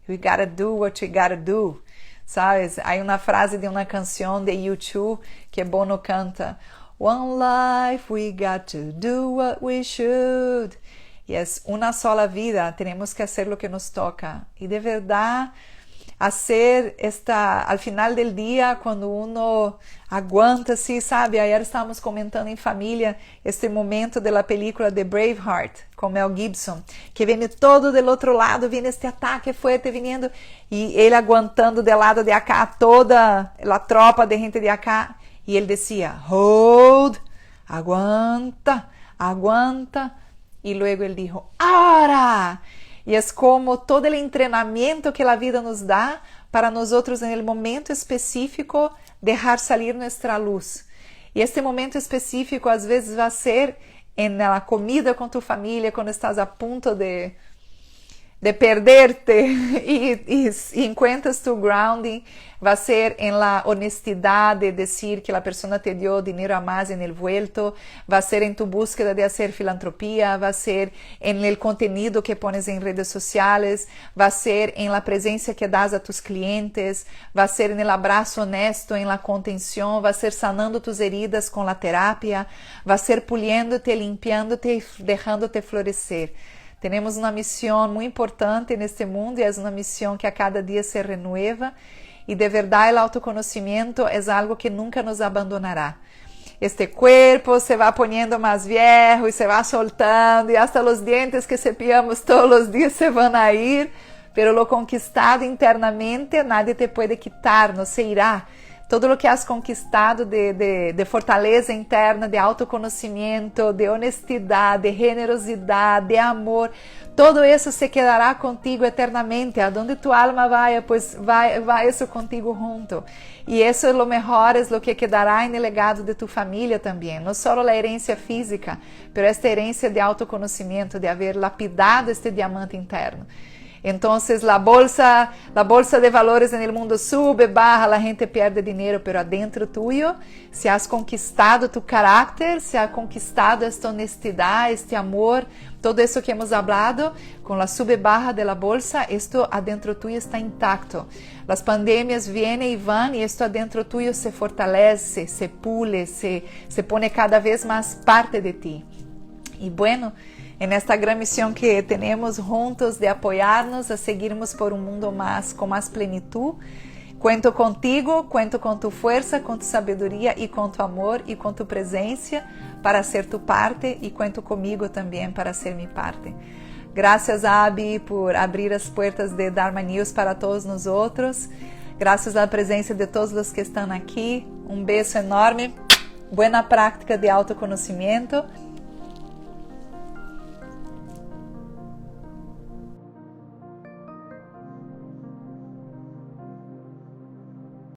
We gotta do what we gotta do. Sabes? Há uma frase de uma canção de U2 que Bono canta: One life, we got to do what we should. E é uma sola vida, temos que fazer o que nos toca. E de verdade, fazer al final del dia, quando uno aguanta, assim, sabe? Ayer estávamos comentando em família este momento da película de Braveheart, com Mel Gibson, que vem todo do outro lado, vem este ataque forte vindo, e ele aguantando do lado de acá toda a tropa de gente de acá. E ele dizia, hold, aguanta, aguanta. E logo ele dijo, ahora. E é como todo o treinamento que a vida nos dá para nós outros, em momento específico, deixar sair nossa luz. E este momento específico, às vezes, vai ser na comida com tu família, quando estás a ponto de perderte e encuentras tu grounding, vai ser em la honestidade de decir que a pessoa te dio dinheiro a mais en el vuelto, vai ser em tu búsqueda de hacer filantropia, vai ser en el contenido que pones em redes sociales, vai ser em la presença que das a tus clientes, vai ser en el abraço honesto, en la contenção, vai ser sanando tus heridas com la terapia, vai ser puliendo-te, limpiando-te e deixando-te florescer. Temos uma missão muito importante neste mundo e é uma missão que a cada dia se renueva e de verdade o autoconhecimento é algo que nunca nos abandonará. Este corpo se vai poniendo mais viejo e se vai soltando e hasta os dientes que cepillamos todos os dias se vão a ir, pero lo conquistado internamente nadie te pode quitar, no se irá. todo o que has conquistado de fortaleza interna, de autoconhecimento, de honestidade, de generosidade, de amor, todo isso se quedará contigo eternamente. Aonde tu alma vaya, pues vai isso contigo junto. E isso é o melhor, é o que quedará no legado de tu família também. Não só a herência física, mas esta herência de autoconhecimento, de haver lapidado este diamante interno. Entonces la bolsa de valores en el mundo sube, baja, la gente pierde dinero, pero adentro tuyo, si has conquistado tu carácter, si has conquistado esta honestidad, este amor, todo eso que hemos hablado, con la sube baja de la bolsa, esto adentro tuyo está intacto. Las pandemias vienen y van y esto adentro tuyo se fortalece, se pule, se pone cada vez más parte de ti. Y bueno, en esta gran misión que tenemos juntos de apoyarnos a seguirmos por un mundo con más plenitud. Cuento contigo, cuento con tu fuerza, con tu sabiduría y con tu amor y con tu presencia para ser tu parte y cuento conmigo también para ser mi parte. Gracias, Abby, por abrir as puertas de Dharma News para todos nosotros. Gracias a la presencia de todos los que están aquí. Un beso enorme. Buena práctica de autoconocimiento.